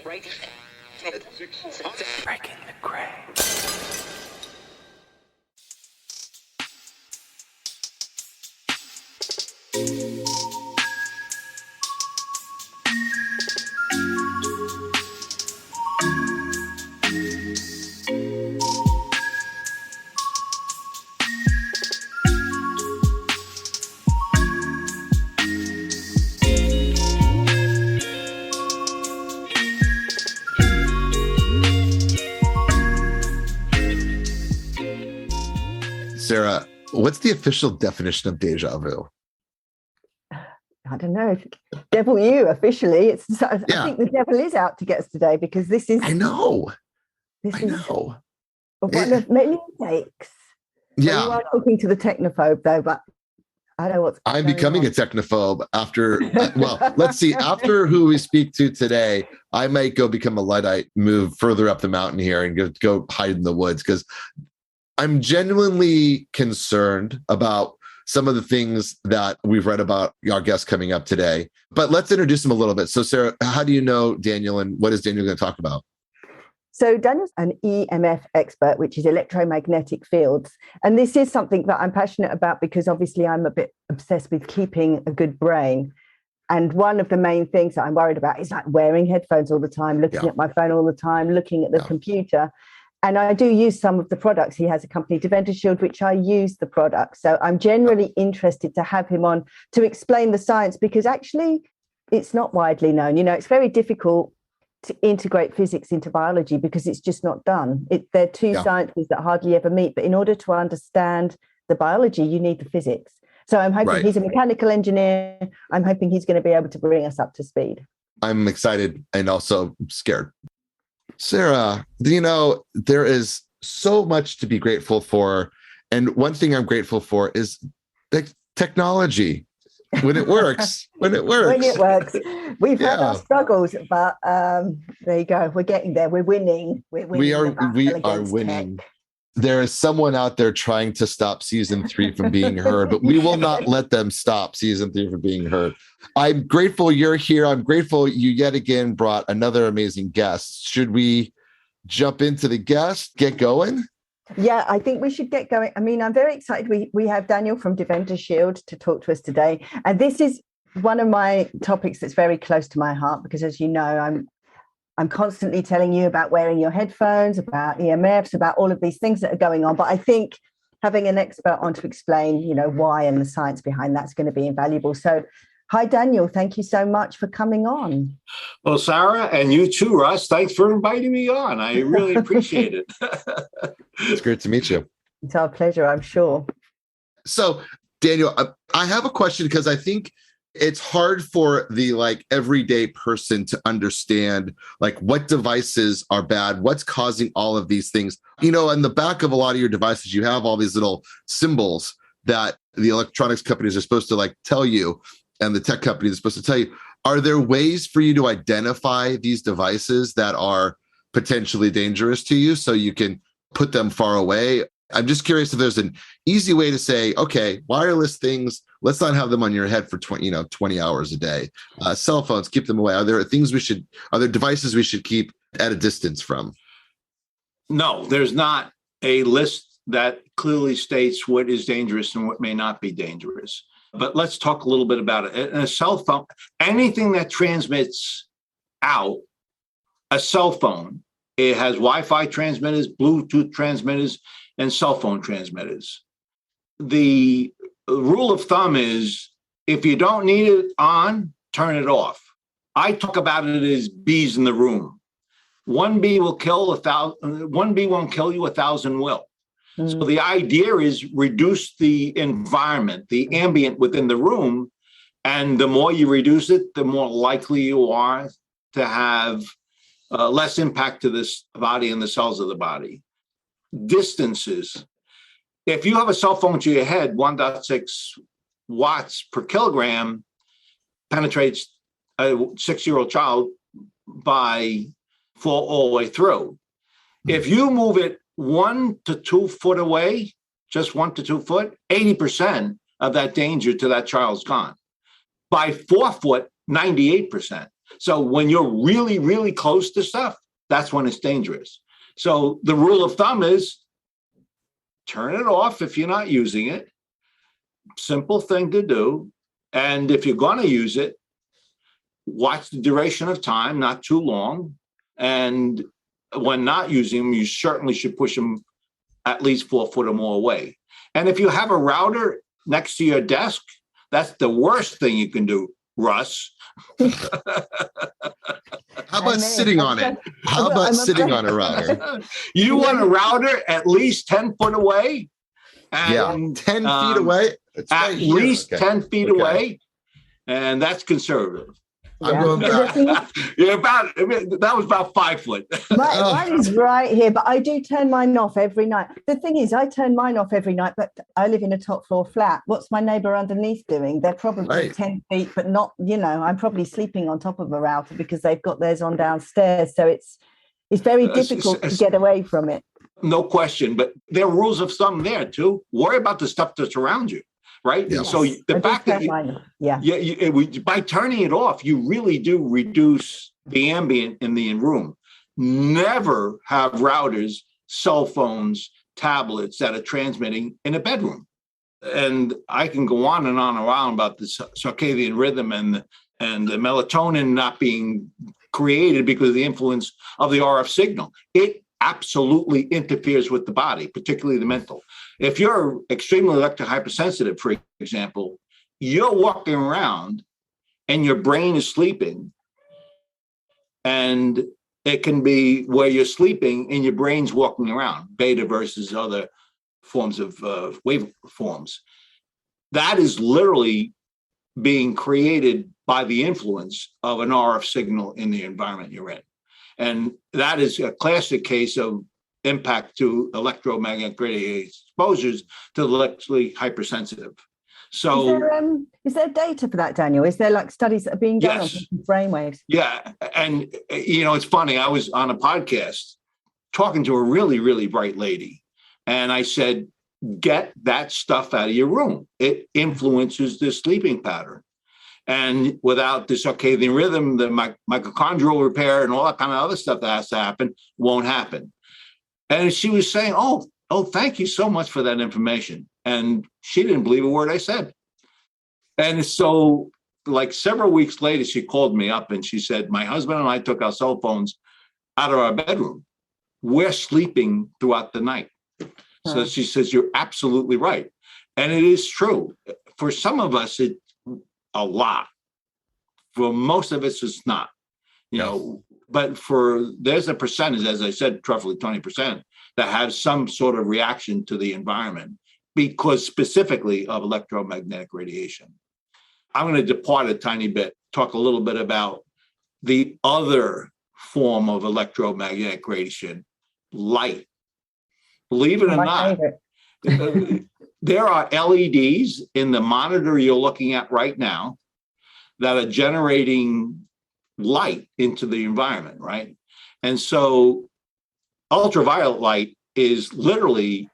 Breaking the gray. Sarah, what's the official definition of deja vu? I don't know. Devil you officially. I think the devil is out to get us today because this is. I know. One of many takes. Yeah. Well, you are talking to the technophobe though, but I know what's. I'm becoming a technophobe after. Well, let's see. After who we speak to today, I might go become a Luddite, move further up the mountain here, and go hide in the woods because I'm genuinely concerned about some of the things that we've read about our guest coming up today. But let's introduce him a little bit. So, Sarah, how do you know Daniel, and what is Daniel going to talk about? So Daniel's an EMF expert, which is electromagnetic fields. And this is something that I'm passionate about because obviously I'm a bit obsessed with keeping a good brain. And one of the main things that I'm worried about is like wearing headphones all the time, looking at my phone all the time, looking at the computer. And I do use some of the products. He has a company, Defender Shield, which I use the products. So I'm generally interested to have him on to explain the science because actually it's not widely known. You know, it's very difficult to integrate physics into biology because it's just not done. They're two sciences that hardly ever meet. But in order to understand the biology, you need the physics. So I'm hoping he's a mechanical engineer. I'm hoping he's going to be able to bring us up to speed. I'm excited and also scared. Sarah, you know, there is so much to be grateful for. And one thing I'm grateful for is technology. When it works. When it works. We've had our struggles, but there you go. We're getting there. We're winning. We are winning. Tech. There is someone out there trying to stop season 3 from being heard, but we will not let them stop season 3 from being heard. I'm grateful you're here. I'm grateful you yet again brought another amazing guest. Should we jump into the guest, get going? Yeah, I think we should get going. I mean, I'm very excited. We have Daniel from Defender Shield to talk to us today. And this is one of my topics that's very close to my heart because, as you know, I'm constantly telling you about wearing your headphones, about EMFs, about all of these things that are going on. But I think having an expert on to explain, you know, why and the science behind that's going to be invaluable. So, hi, Daniel. Thank you so much for coming on. Well, Sarah, and you too, Russ. Thanks for inviting me on. I really appreciate it. It's great to meet you. It's our pleasure, I'm sure. So, Daniel, I have a question because I think it's hard for the everyday person to understand what devices are bad, what's causing all of these things. You know, in the back of a lot of your devices, you have all these little symbols that the electronics companies are supposed to tell you, and the tech companies are supposed to tell you. Are there ways for you to identify these devices that are potentially dangerous to you so you can put them far away? I'm just curious if there's an easy way to say, okay, wireless things, let's not have them on your head for 20 hours a day. Cell phones, keep them away. Are there devices we should keep at a distance from? No, there's not a list that clearly states what is dangerous and what may not be dangerous. But let's talk a little bit about it. A cell phone, anything that transmits out, a cell phone, it has Wi-Fi transmitters, Bluetooth transmitters, and cell phone transmitters. The rule of thumb is if you don't need it on, turn it off. I talk about it as bees in the room. One bee will kill 1,000. One bee won't kill you, 1,000 will. So the idea is reduce the environment, the ambient within the room, and the more you reduce it, the more likely you are to have less impact to this body and the cells of the body. Distances. If you have a cell phone to your head, 1.6 watts per kilogram penetrates a 6-year-old child by all the way through. If you move it 1 to 2 foot away, just 1 to 2 foot, 80% of that danger to that child's gone. By 4 foot, 98%. So when you're really, really close to stuff, that's when it's dangerous. So the rule of thumb is turn it off if you're not using it. Simple thing to do. And if you're going to use it, watch the duration of time, not too long. And when not using them, you certainly should push them at least 4 foot or more away. And if you have a router next to your desk, that's the worst thing you can do, Russ. How about sitting on it? How about sitting on a router? You want a router at least 10 foot away? And 10 feet away? At least 10 feet away. And that's conservative. I'm going back. That was about 5 foot. Mine is right here, but I do turn mine off every night. The thing is, I turn mine off every night, but I live in a top floor flat. What's my neighbor underneath doing? They're probably 10 feet, but not, I'm probably sleeping on top of a router because they've got theirs on downstairs. So it's very difficult to get away from it. No question, but there are rules of thumb there too. Worry about the stuff that's around you. Right. Yes. So the fact that by turning it off, you really do reduce the ambient in the room. Never have routers, cell phones, tablets that are transmitting in a bedroom. And I can go on and around about the circadian rhythm and the melatonin not being created because of the influence of the RF signal. It absolutely interferes with the body, particularly the mental. If you're extremely electrohypersensitive, for example, you're walking around and your brain is sleeping, and it can be where you're sleeping and your brain's walking around, beta versus other forms of waveforms. That is literally being created by the influence of an RF signal in the environment you're in. And that is a classic case of impact to electromagnetic radiation exposures to the electrically hypersensitive. So is there data for that, Daniel? Is there like studies that are being done on brainwaves? Yeah. And, it's funny. I was on a podcast talking to a really, really bright lady. And I said, get that stuff out of your room. It influences the sleeping pattern. And without the circadian rhythm, the mitochondrial repair and all that kind of other stuff that has to happen won't happen. And she was saying, oh, thank you so much for that information. And she didn't believe a word I said. And so like several weeks later, she called me up and she said, my husband and I took our cell phones out of our bedroom. We're sleeping throughout the night. So she says, you're absolutely right. And it is true. For some of us, it's a lot. For most of us, it's not. But there's a percentage, as I said, roughly 20%, that has some sort of reaction to the environment because specifically of electromagnetic radiation. I'm going to depart a tiny bit, talk a little bit about the other form of electromagnetic radiation, light. Believe it or not, there are LEDs in the monitor you're looking at right now that are generating light into the environment, right? And so ultraviolet light is literally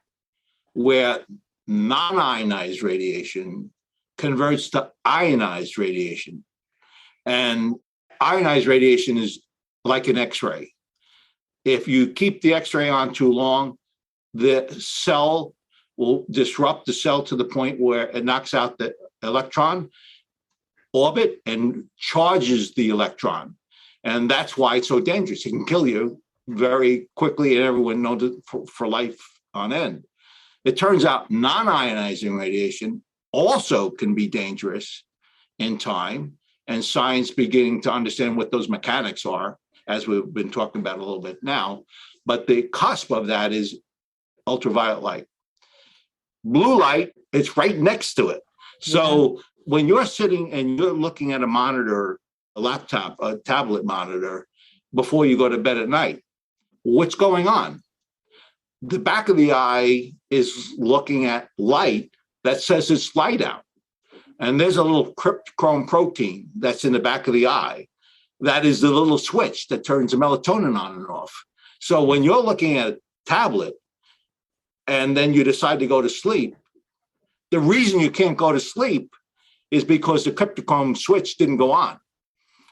where non-ionized radiation converts to ionized radiation. And ionized radiation is like an X-ray. If you keep the X-ray on too long, the cell will disrupt the cell to the point where it knocks out the electron orbit and charges the electron. And that's why it's so dangerous. It can kill you very quickly, and everyone knows it for life on end. It turns out non-ionizing radiation also can be dangerous in time, and science beginning to understand what those mechanics are, as we've been talking about a little bit now. But the cusp of that is ultraviolet light. Blue light, it's right next to it. So when you're sitting and you're looking at a monitor, a laptop, a tablet monitor, before you go to bed at night, what's going on? The back of the eye is looking at light that says it's light out. And there's a little cryptochrome protein that's in the back of the eye. That is the little switch that turns the melatonin on and off. So when you're looking at a tablet and then you decide to go to sleep, the reason you can't go to sleep is because the cryptochrome switch didn't go on.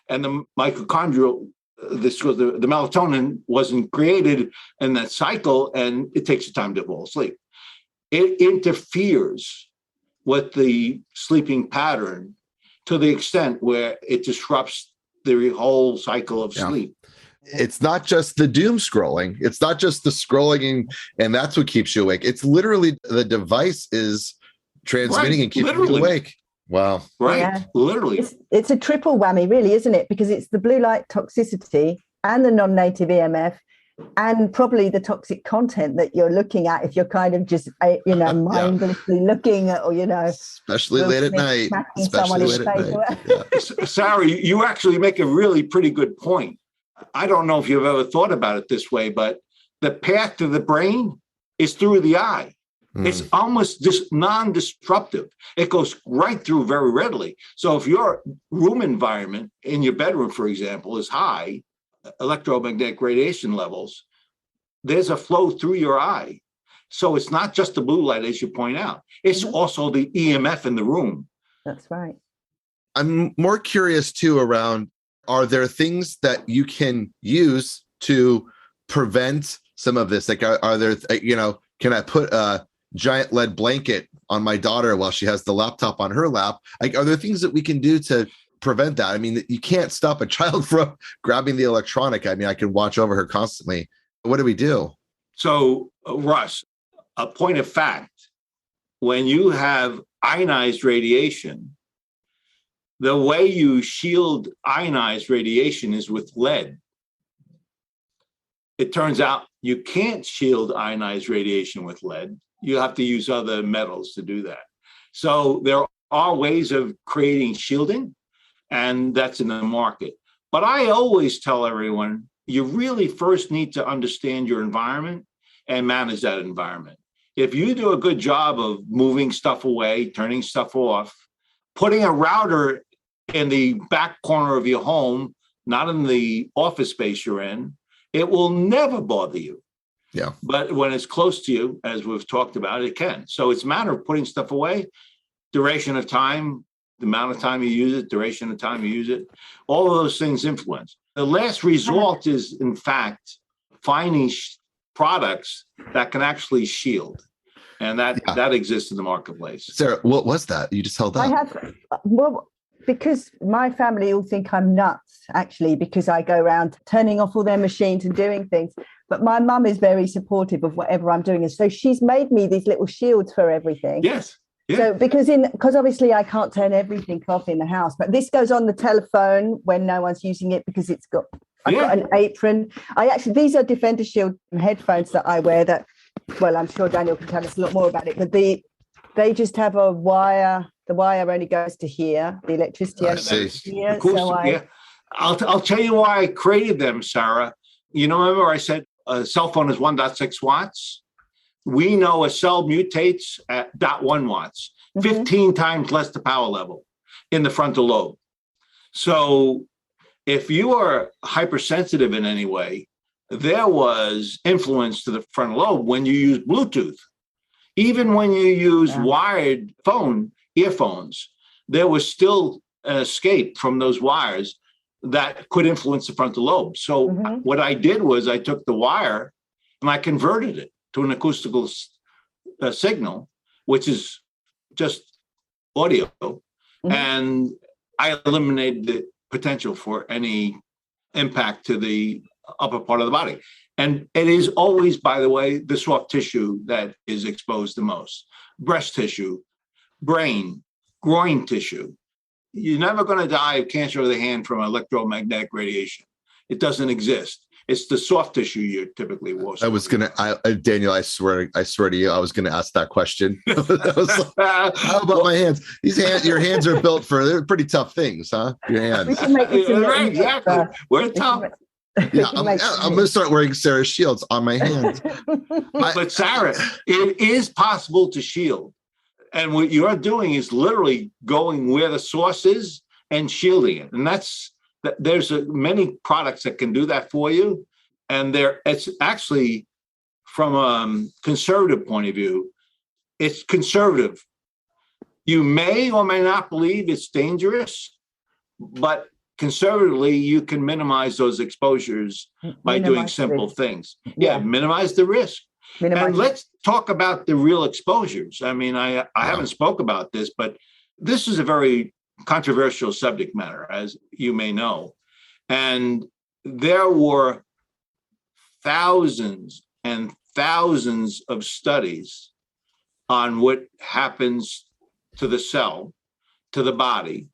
and the mitochondrial, the melatonin wasn't created in that cycle, and it takes you time to fall asleep. It interferes with the sleeping pattern to the extent where it disrupts the whole cycle of sleep. It's not just the doom scrolling. It's not just the scrolling and that's what keeps you awake. It's literally the device is transmitting and keeping you awake. Wow. Right. Yeah. Literally. It's a triple whammy, really, isn't it? Because it's the blue light toxicity and the non-native EMF and probably the toxic content that you're looking at if you're kind of just, mindlessly looking at, or, especially late at night. Sarah, you actually make a really pretty good point. I don't know if you've ever thought about it this way, but the path to the brain is through the eye. It's almost just non-disruptive. It goes right through very readily. So if your room environment in your bedroom, for example, is high electromagnetic radiation levels, there's a flow through your eye. So it's not just the blue light, as you point out. It's also the EMF in the room. That's right. I'm more curious, too, around, are there things that you can use to prevent some of this? Like, are there, can I put a giant lead blanket on my daughter while she has the laptop on her lap? Like, are there things that we can do to prevent that? I mean, you can't stop a child from grabbing the electronic. I mean, I can watch over her constantly. What do we do? So, Russ, a point of fact, when you have ionized radiation, the way you shield ionized radiation is with lead. It turns out you can't shield ionized radiation with lead. You have to use other metals to do that. So there are ways of creating shielding, and that's in the market. But I always tell everyone, you really first need to understand your environment and manage that environment. If you do a good job of moving stuff away, turning stuff off, putting a router in the back corner of your home, not in the office space you're in, it will never bother you. Yeah. But when it's close to you, as we've talked about, it can. So it's a matter of putting stuff away, duration of time, the amount of time you use it, duration of time you use it, all of those things influence. The last result is, in fact, finding products that can actually shield. And that exists in the marketplace. Sarah, what was that? You just held up. Because my family all think I'm nuts, actually, because I go around turning off all their machines and doing things. But my mum is very supportive of whatever I'm doing. And so she's made me these little shields for everything. Yes. Yeah. So because obviously I can't turn everything off in the house, but this goes on the telephone when no one's using it because I've got an apron. These are Defender Shield headphones that I wear that, well, I'm sure Daniel can tell us a lot more about it, but they just have a wire. The wire only goes to here. The electricity only goes to here. I'll tell you why I created them, Sarah. Remember I said a cell phone is 1.6 watts? We know a cell mutates at 0.1 watts, 15 times less the power level in the frontal lobe. So if you are hypersensitive in any way, there was influence to the frontal lobe when you use Bluetooth. Even when you use wired earphones, there was still an escape from those wires that could influence the frontal lobe. So what I did was I took the wire and I converted it to an acoustical signal, which is just audio, and I eliminated the potential for any impact to the upper part of the body. And it is always, by the way, the soft tissue that is exposed the most. Breast tissue, brain, groin tissue. You're never going to die of cancer of the hand from electromagnetic radiation. It doesn't exist. It's the soft tissue you're typically worse. I was going to, Daniel, I swear to you, I was going to ask that question. How about my hands? Your hands are built they're pretty tough things, huh? Your hands. We can make this right, exactly. We're tough. Yeah, I'm going to start wearing Sarah's shields on my hands. But Sarah, it is possible to shield. And what you're doing is literally going where the source is and shielding it. And there's many products that can do that for you. And it's actually, from a conservative point of view, it's conservative. You may or may not believe it's dangerous, but conservatively, you can minimize those exposures by doing simple things. Yeah, minimize the risk. And let's talk about the real exposures. I mean, I haven't spoke about this, but this is a very controversial subject matter, as you may know. And there were thousands and thousands of studies on what happens to the cell, to the body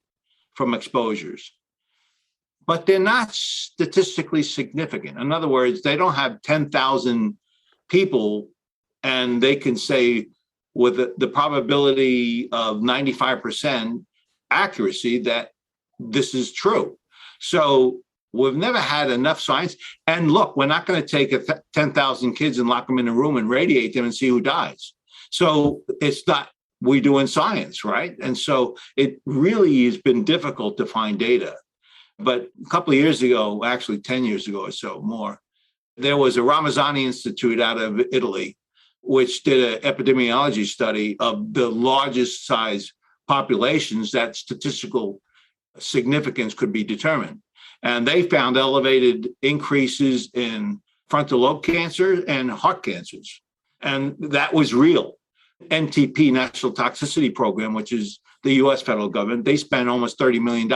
from exposures. But they're not statistically significant. In other words, they don't have 10,000 people and they can say with the probability of 95% accuracy that this is true. So we've never had enough science. And look, we're not going to take 10,000 kids and lock them in a room and radiate them and see who dies. So it's not we do in science, right? And so it really has been difficult to find data. But a couple of years ago, actually 10 years ago or so more, there was a Ramazzani Institute out of Italy, which did an epidemiology study of the largest size populations that statistical significance could be determined. And they found elevated increases in frontal lobe cancer and heart cancers. And that was real. NTP, National Toxicity Program, which is the US federal government, they spent almost $30 million.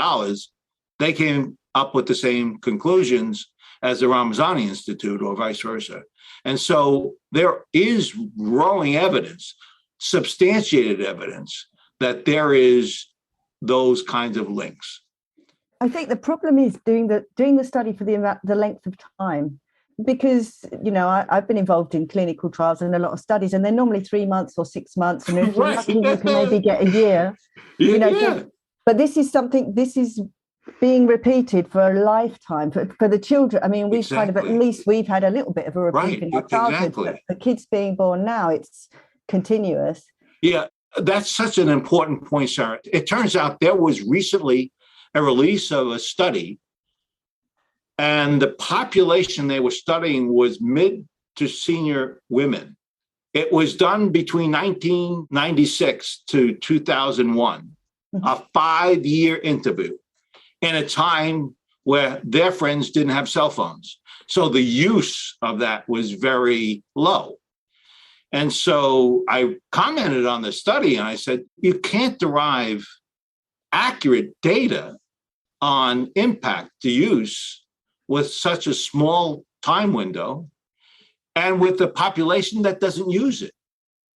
They came up with the same conclusions as the Ramazzani Institute or vice versa. And so there is growing evidence, substantiated evidence, that there is those kinds of links. I think the problem is doing the study for the length of time, because I've been involved in clinical trials and a lot of studies, and they're normally 3 months or 6 months, and if you're lucky, you can maybe get a year. But this is being repeated for a lifetime for the children. I mean, we've kind of, at least we've had a little bit of a repeat in our childhood. But for kids being born now, it's continuous. Yeah, that's such an important point, Sarah. It turns out there was recently a release of a study, and the population they were studying was mid to senior women. It was done between 1996 to 2001, a 5-year interview, in a time where their friends didn't have cell phones. So the use of that was very low. And so I commented on the study and I said, you can't derive accurate data on impact to use with such a small time window and with a population that doesn't use it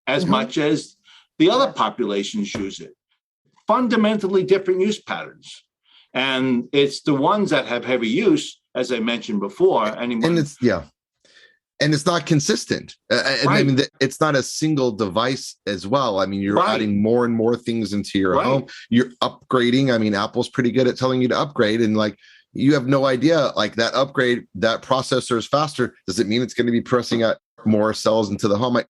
as much as the other populations use it. Fundamentally different use patterns. And it's the ones that have heavy use, as I mentioned before. And it's not consistent. I mean, it's not a single device as well. I mean, you're adding more and more things into your home. You're upgrading. I mean, Apple's pretty good at telling you to upgrade, and like you have no idea, like that upgrade, that processor is faster. Does it mean it's going to be pressing out more cells into the home? I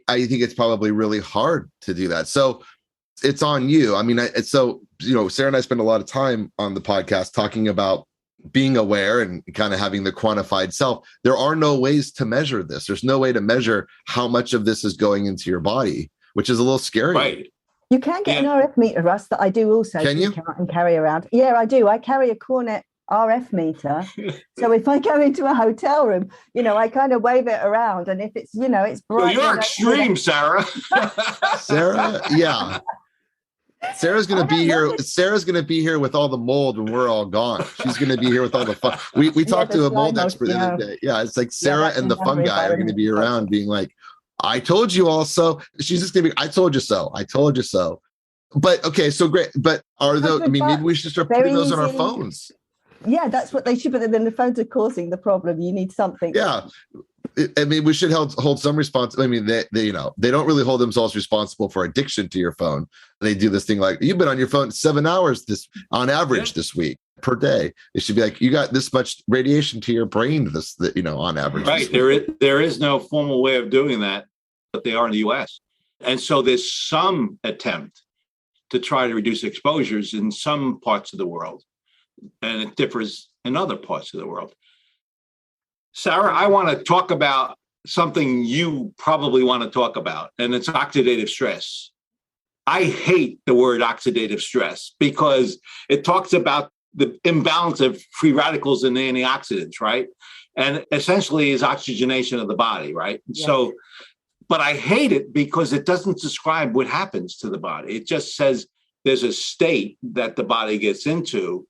think it's probably really hard to do that. So it's on you. I mean, Sarah and I spend a lot of time on the podcast talking about being aware and kind of having the quantified self. There are no ways to measure this. There's no way to measure how much of this is going into your body, which is a little scary. Right. You can get an RF meter, Russ, that I do also and carry around. Yeah, I do. I carry a Cornet RF meter. So if I go into a hotel room, I kind of wave it around, and if it's, it's bright. Well, you're extreme, Sarah. Sarah, yeah. Sarah's going to be here. Sarah's going to be here with all the mold when we're all gone. She's going to be here with all the fun. We talked to a mold expert the other day. Yeah, it's like Sarah and the fungi are going to be around being like, I told you all so. She's just going to be, I told you so. I told you so. But okay, so great. But maybe we should start putting those on our phones. Yeah, that's what they should. But then the phones are causing the problem. You need something. Yeah. I mean, we should hold some responsibility. I mean, they don't really hold themselves responsible for addiction to your phone. They do this thing like, you've been on your phone 7 hours on average this week per day. It should be like, you got this much radiation to your brain on average. Right. There is no formal way of doing that, but they are in the US. And so there's some attempt to try to reduce exposures in some parts of the world, and it differs in other parts of the world. Sarah, I want to talk about something you probably want to talk about, and it's oxidative stress. I hate the word oxidative stress because it talks about the imbalance of free radicals and antioxidants, right? And essentially is oxygenation of the body, right? Yes. So, but I hate it because it doesn't describe what happens to the body. It just says there's a state that the body gets into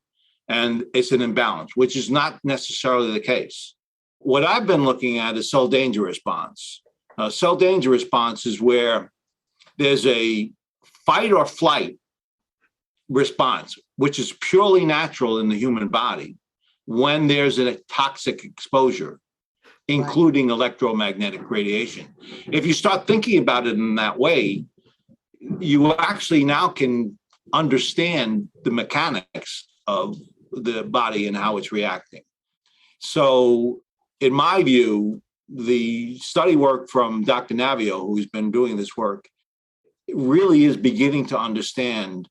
and it's an imbalance, which is not necessarily the case. What I've been looking at is cell danger response. Cell danger response is where there's a fight or flight response, which is purely natural in the human body when there's a toxic exposure, including electromagnetic radiation. If you start thinking about it in that way, you actually now can understand the mechanics of the body and how it's reacting. So in my view, the study work from Dr. Navio, who's been doing this work, really is beginning to understand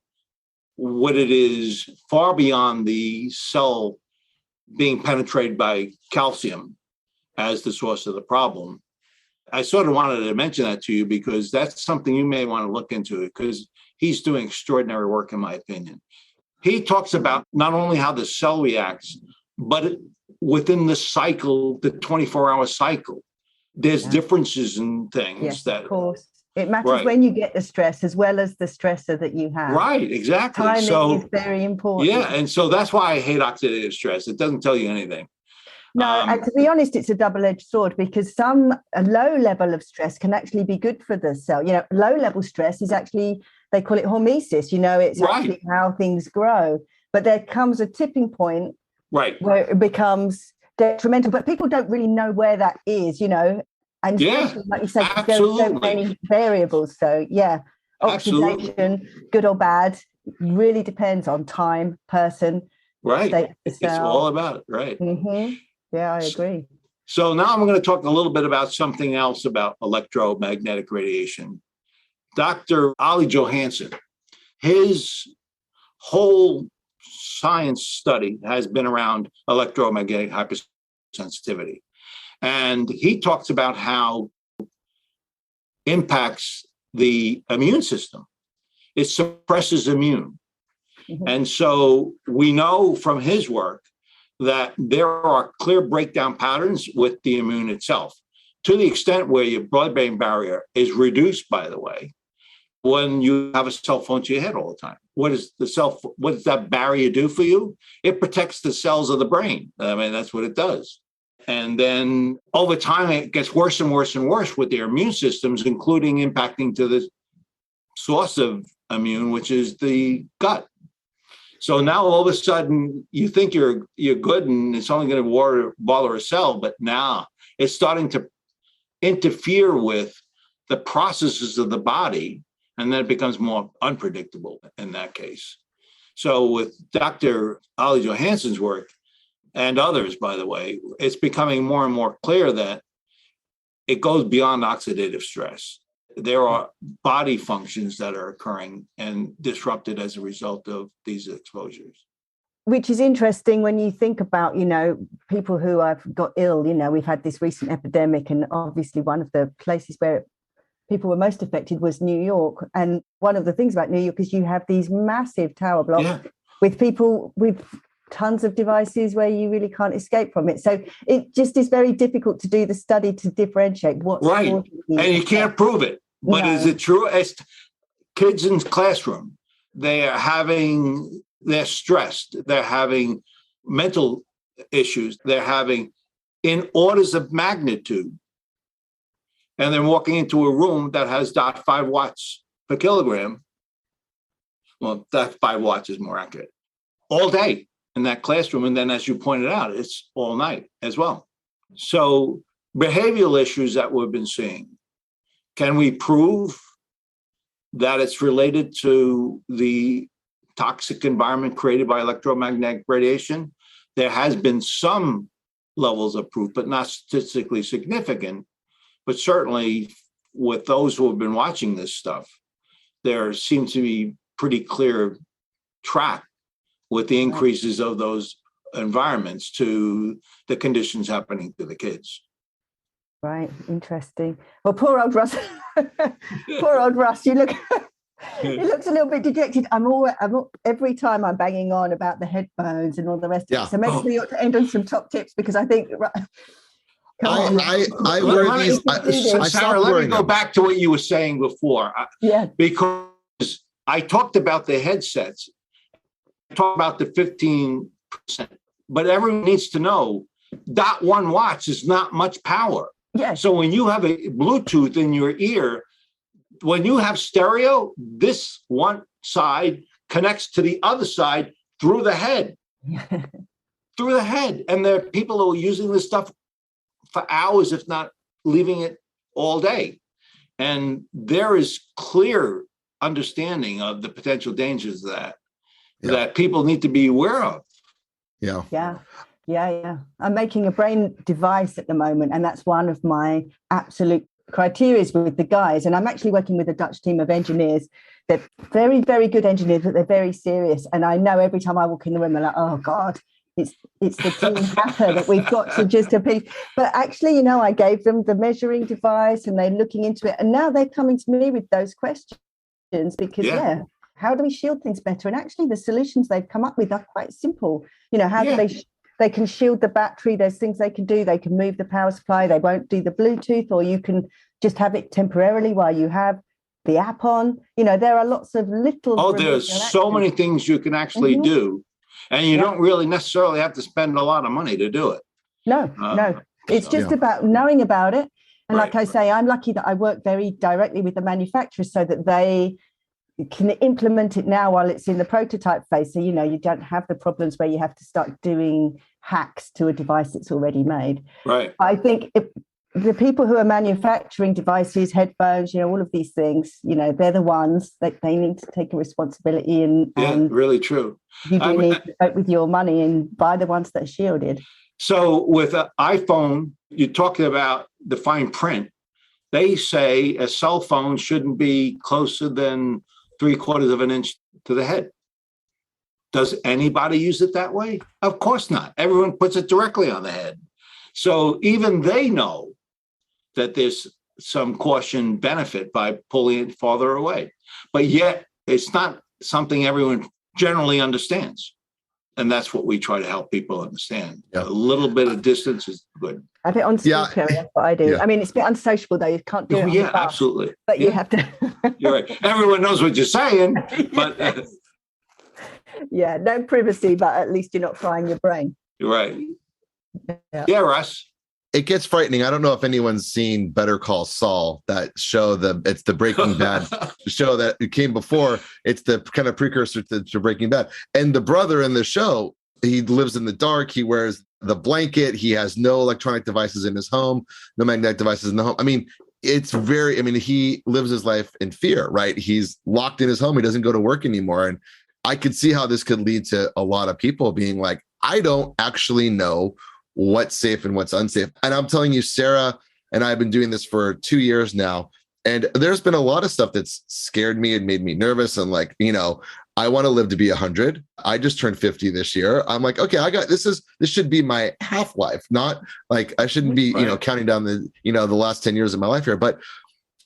what it is far beyond the cell being penetrated by calcium as the source of the problem. I sort of wanted to mention that to you because that's something you may want to look into, because he's doing extraordinary work, in my opinion. He talks about not only how the cell reacts, but within the cycle, the 24-hour cycle, there's differences in things that, of course. It matters when you get the stress as well as the stressor that you have. Right, exactly. Timing is very important. Yeah, and so that's why I hate oxidative stress. It doesn't tell you anything. No, and to be honest, it's a double-edged sword because a low level of stress can actually be good for the cell. Low-level stress is actually, they call it hormesis. It's actually how things grow. But there comes a tipping point where it becomes detrimental. But people don't really know where that is, And especially, like you said, there are so many variables. So, oxidation, good or bad, really depends on time, person. Right. It's all about it. Right. Mm-hmm. Yeah, I agree. So now I'm going to talk a little bit about something else about electromagnetic radiation. Dr. Ollie Johansson, his whole science study has been around electromagnetic hypersensitivity. And he talks about how it impacts the immune system. It suppresses immune. Mm-hmm. And so we know from his work that there are clear breakdown patterns with the immune itself, to the extent where your blood-brain barrier is reduced, by the way, when you have a cell phone to your head all the time. What does that barrier do for you? It protects the cells of the brain. I mean, that's what it does. And then over time, it gets worse and worse and worse with their immune systems, including impacting to the source of immune, which is the gut. So now all of a sudden you think you're good and it's only going to bother a cell, but now it's starting to interfere with the processes of the body, and then it becomes more unpredictable in that case. So with Dr. Ollie Johansson's work and others, by the way, it's becoming more and more clear that it goes beyond oxidative stress. There are body functions that are occurring and disrupted as a result of these exposures. Which is interesting when you think about, people who have got ill. We've had this recent epidemic, and obviously one of the places where people were most affected was New York. And one of the things about New York is you have these massive tower blocks with people with tons of devices where you really can't escape from it. So it just is very difficult to do the study to differentiate what's right. And you can't prove it. But is it true? As kids in classroom, they're stressed, they're having mental issues, they're having in orders of magnitude. And they're walking into a room that has 0.5 watts per kilogram. Well, that 5 watts is more accurate. All day in that classroom. And then, as you pointed out, it's all night as well. So behavioral issues that we've been seeing, can we prove that it's related to the toxic environment created by electromagnetic radiation? There has been some levels of proof, but not statistically significant. But certainly with those who have been watching this stuff, there seems to be pretty clear track with the increases of those environments to the conditions happening to the kids. Right, interesting. Well, poor old Russ. Poor old Russ. You look He looks a little bit dejected. Every time I'm banging on about the headphones and all the rest of it. So maybe we ought to end on some top tips, because I think I wear these. Sarah, let me go back to what you were saying before. Yeah. Because I talked about the headsets. I talked about the 15%. But everyone needs to know 0.1 watts is not much power. Yeah. So when you have a Bluetooth in your ear, when you have stereo, this one side connects to the other side through the head. Through the head. And there are people who are using this stuff for hours, if not leaving it all day. And there is clear understanding of the potential dangers of that people need to be aware of. Yeah. I'm making a brain device at the moment, and that's one of my absolute criteria with the guys. And I'm actually working with a Dutch team of engineers. They're very, very good engineers, but they're very serious. And I know every time I walk in the room, I'm like, oh God, it's the team hacker that we've got to just appease. But actually, I gave them the measuring device and they're looking into it. And now they're coming to me with those questions because, how do we shield things better? And actually the solutions they've come up with are quite simple. How do they can shield the battery? There's things they can do. They can move the power supply. They won't do the Bluetooth, or you can just have it temporarily while you have the app on. There are lots of little. There's so many things you can actually do. And you don't really necessarily have to spend a lot of money to do it. No. It's just about knowing about it. And like I say, I'm lucky that I work very directly with the manufacturers so that they can implement it now while it's in the prototype phase. So, you don't have the problems where you have to start doing hacks to a device that's already made. Right. I think the people who are manufacturing devices, headphones, all of these things, they're the ones that they need to take a responsibility. And really true. You do need to vote with your money and buy the ones that are shielded. So with an iPhone, you're talking about the fine print. They say a cell phone shouldn't be closer than 3/4 of an inch to the head. Does anybody use it that way? Of course not. Everyone puts it directly on the head. So even they know that there's some caution benefit by pulling it farther away. But yet it's not something everyone generally understands. And that's what we try to help people understand. A little bit of distance is good. Have it on school carry, that's what I do. I mean, it's a bit unsociable though. You can't do it on the bus, absolutely. But you have to. You're right. Everyone knows what you're saying, but no privacy, but at least you're not frying your brain. You're right. Yeah, Russ. It gets frightening. I don't know if anyone's seen Better Call Saul, that show. It's the Breaking Bad show that it came before. It's the kind of precursor to Breaking Bad. And the brother in the show, he lives in the dark. He wears the blanket. He has no electronic devices in his home, no magnetic devices in the home. I mean, he lives his life in fear, right? He's locked in his home. He doesn't go to work anymore. And I could see how this could lead to a lot of people being like, I don't actually know what's safe and what's unsafe. And I'm telling you, Sarah and I have been doing this for 2 years now. And there's been a lot of stuff that's scared me and made me nervous. And I want to live to be 100. I just turned 50 this year. I'm like, okay, this should be my half-life, not like I shouldn't be, counting down the last 10 years of my life here. But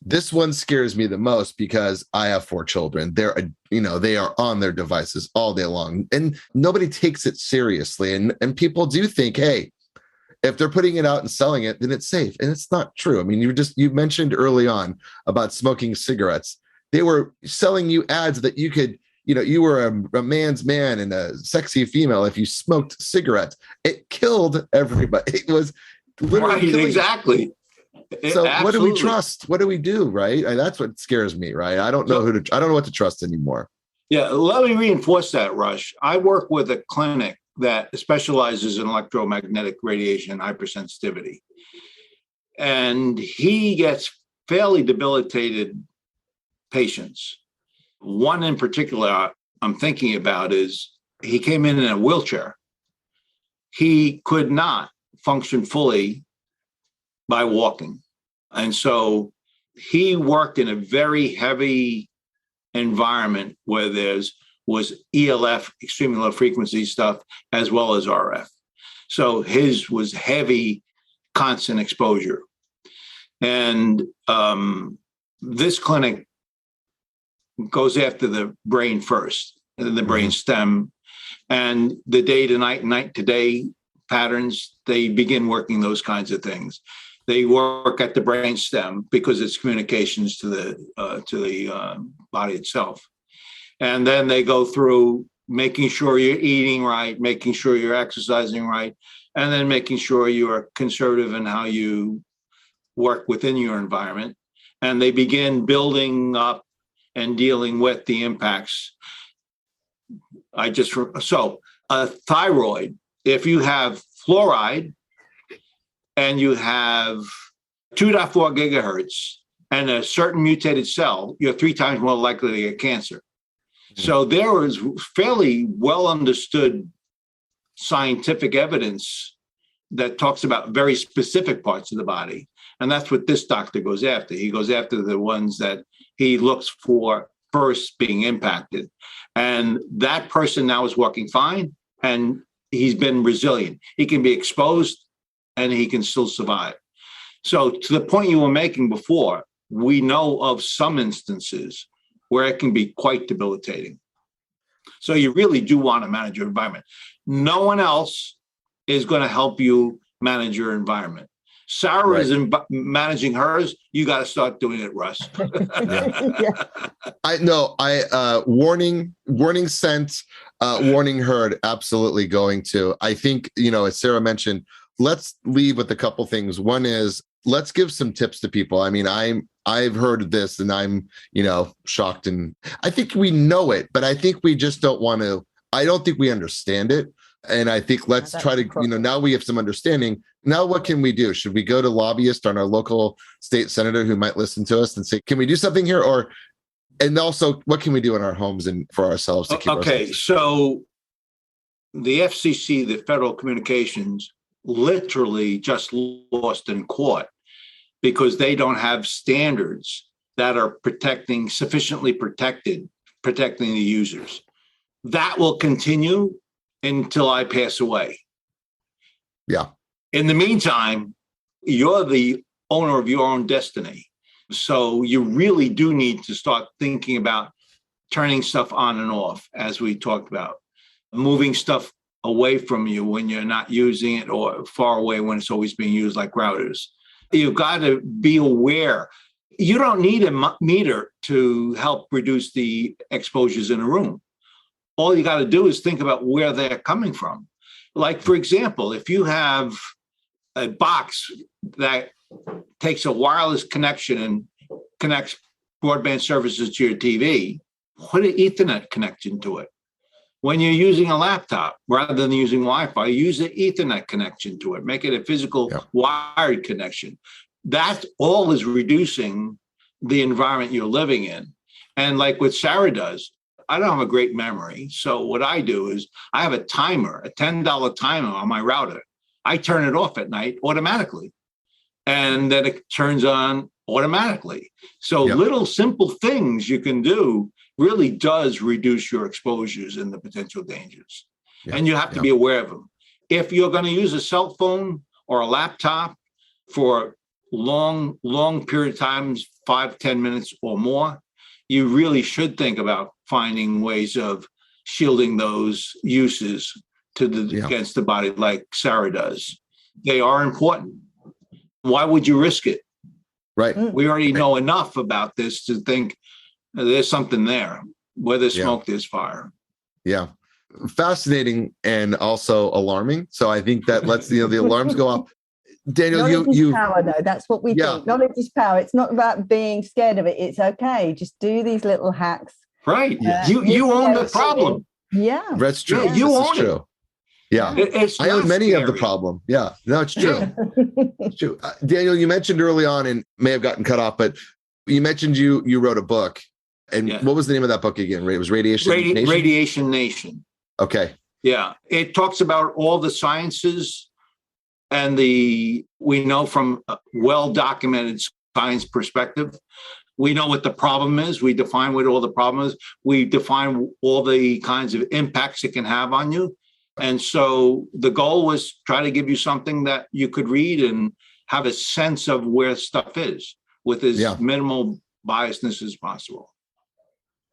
this one scares me the most because I have 4 children. They are on their devices all day long and nobody takes it seriously. And people do think, hey, if they're putting it out and selling it, then it's safe. And it's not true. I mean, you mentioned early on about smoking cigarettes. They were selling you ads that you could, you were a man's man and a sexy female if you smoked cigarettes. It killed everybody. It was literally exactly. So what do we trust? What do we do? Right. And that's what scares me. Right. I don't know what to trust anymore. Yeah. Let me reinforce that, Rush. I work with a clinic that specializes in electromagnetic radiation hypersensitivity. And he gets fairly debilitated patients. One in particular I'm thinking about is he came in a wheelchair. He could not function fully by walking. And so he worked in a very heavy environment where was ELF, extremely low frequency stuff, as well as RF. So his was heavy, constant exposure. And this clinic goes after the brain first, and then the brain stem, and the day to night, night to day patterns. They begin working those kinds of things. They work at the brain stem because it's communications to the body itself, and then they go through making sure you're eating right, making sure you're exercising right, and then making sure you are conservative in how you work within your environment. And they begin building up and dealing with the impacts. So a thyroid, if you have fluoride and you have 2.4 gigahertz and a certain mutated cell, you're 3 times more likely to get cancer. So there is fairly well understood scientific evidence that talks about very specific parts of the body. And that's what this doctor goes after. He goes after the ones that he looks for first being impacted. And that person now is working fine, and he's been resilient. He can be exposed and he can still survive. So to the point you were making before, we know of some instances where it can be quite debilitating. So you really do want to manage your environment. No one else is going to help you manage your environment. Sarah is managing hers. You got to start doing it, Russ. I know. Warning sent, warning heard. Absolutely going to. I think, as Sarah mentioned, let's leave with a couple things. One is, let's give some tips to people. I mean, I've heard this and I'm, shocked, and I think we know it, but I think we just don't want to. I don't think we understand it. And I think let's try to, now we have some understanding. Now, what can we do? Should we go to lobbyists on our local state senator who might listen to us and say, can we do something here? And also, what can we do in our homes and for ourselves to keep ourselves? So the FCC, the Federal Communications, literally just lost in court because they don't have standards that are sufficiently protecting the users. That will continue until I pass away. Yeah. In the meantime, you're the owner of your own destiny. So you really do need to start thinking about turning stuff on and off, as we talked about, moving stuff away from you when you're not using it, or far away when it's always being used, like routers. You've got to be aware. You don't need a meter to help reduce the exposures in a room. All you got to do is think about where they're coming from. Like, for example, if you have a box that takes a wireless connection and connects broadband services to your TV, put an Ethernet connection to it. When you're using a laptop, rather than using Wi-Fi, use an Ethernet connection to it. Make it a physical wired connection. That all is reducing the environment you're living in. And like what Sarah does, I don't have a great memory. So what I do is I have a timer, a $10 timer on my router. I turn it off at night automatically, and then it turns on automatically. So little simple things you can do really does reduce your exposures and the potential dangers. And you have to be aware of them. If you're going to use a cell phone or a laptop for long period of times, 5-10 minutes or more, you really should think about finding ways of shielding those uses against the body, like Sarah does. They are important. Why would you risk it? Right. We already know enough about this to think there's something there. Where there's smoke, there's fire. Yeah. Fascinating and also alarming. So I think that lets the alarms go off. Daniel, you power, though. That's what we think. Knowledge is power. It's not about being scared of it. It's okay. Just do these little hacks. Right. You own the problem. Yeah. That's true. Yeah, you own it. Yeah. I own many of the problem. Yeah. No, it's true. It's true. Daniel, you mentioned early on, and may have gotten cut off, but you mentioned you wrote a book. And what was the name of that book again? It was Radiation Nation. Okay. Yeah. It talks about all the sciences, and we know from a well-documented science perspective, we know what the problem is. We define what all the problem is. We define all the kinds of impacts it can have on you. And so the goal was try to give you something that you could read and have a sense of where stuff is with as minimal biasness as possible.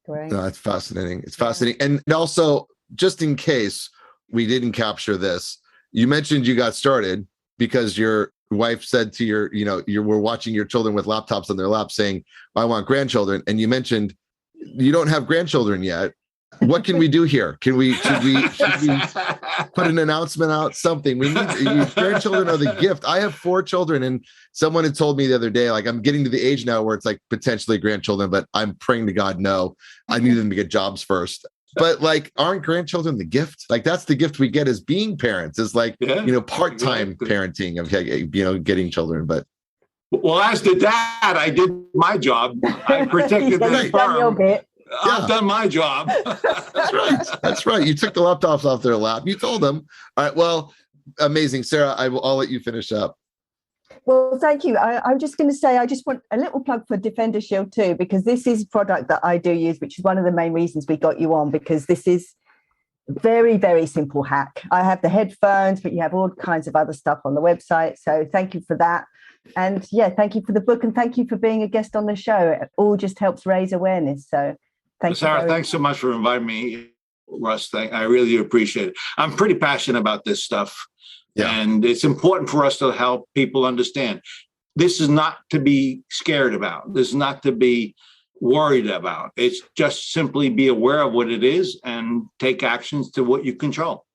Great. No, it's fascinating. It's fascinating. And also, just in case we didn't capture this, you mentioned you got started because your wife said to you were watching your children with laptops on their lap saying, I want grandchildren. And you mentioned you don't have grandchildren yet. What can we do here? Should we put an announcement out? Something we need. Grandchildren are the gift. I have 4 children, and someone had told me the other day, like, I'm getting to the age now where it's like potentially grandchildren, but I'm praying to God, no. I need them to get jobs first. But like, aren't grandchildren the gift? Like, that's the gift we get as being parents. Is like, part-time parenting of getting children. But well, as the dad, I did my job. I protected the firm. I've done my job. That's right. That's right. You took the laptops off their lap. You told them. All right. Well, amazing. Sarah, I'll let you finish up. Well, thank you. I'm just going to say, I just want a little plug for Defender Shield too, because this is a product that I do use, which is one of the main reasons we got you on, because this is very, very simple hack. I have the headphones, but you have all kinds of other stuff on the website. So thank you for that. And thank you for the book, and thank you for being a guest on the show. It all just helps raise awareness. So thank you. Sarah, thanks so much for inviting me. Russ, I really appreciate it. I'm pretty passionate about this stuff. Yeah. And it's important for us to help people understand. This is not to be scared about. This is not to be worried about. It's just simply be aware of what it is and take actions to what you control.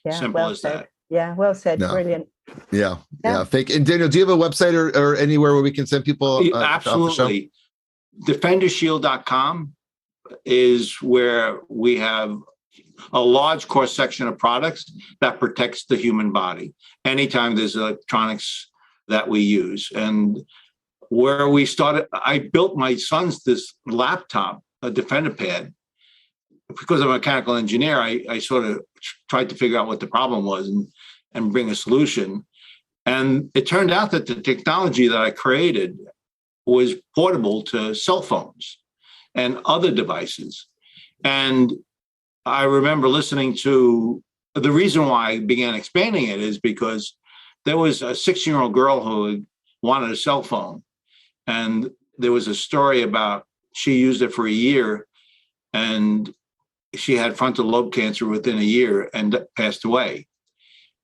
Yeah, simple as said. That. Yeah, well said. No. Brilliant. Yeah. Thank. And Daniel, do you have a website or anywhere where we can send people? Absolutely. DefenderShield.com is where we have a large cross section of products that protects the human body anytime there's electronics that we use. And where we started, I built my son's this laptop, a Defender Pad. Because I'm a mechanical engineer, I sort of tried to figure out what the problem was and bring a solution. And it turned out that the technology that I created was portable to cell phones and other devices. And I remember listening to, the reason why I began expanding it is because there was a 16-year-old girl who wanted a cell phone. And there was a story about she used it for a year and she had frontal lobe cancer within a year and passed away.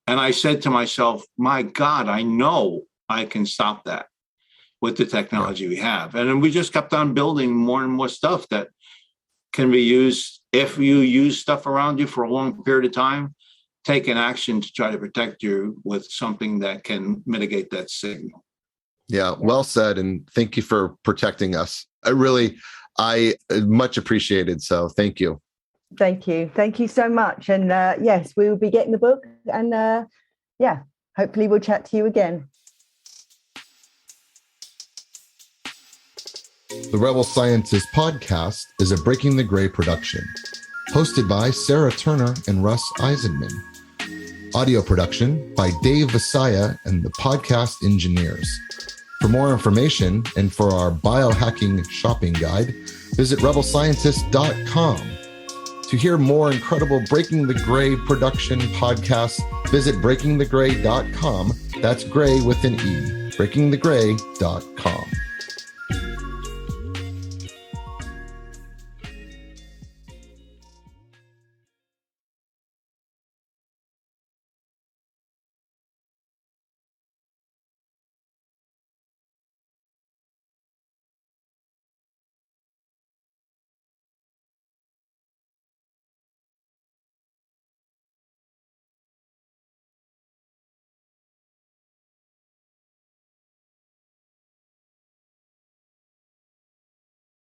And I said to myself, my God, I know I can stop that with the technology we have. And then we just kept on building more and more stuff that can be used. If you use stuff around you for a long period of time, take an action to try to protect you with something that can mitigate that signal. Yeah, well said. And thank you for protecting us. I much appreciated. So thank you. Thank you. Thank you so much. And yes, we will be getting the book. And hopefully we'll chat to you again. The Rebel Scientist podcast is a Breaking the Gray production, hosted by Sarah Turner and Russ Eisenman. Audio production by Dave Visaya and the podcast engineers. For more information and for our biohacking shopping guide, visit rebelscientist.com. To hear more incredible Breaking the Gray production podcasts, visit breakingthegray.com. That's gray with an E, breakingthegray.com.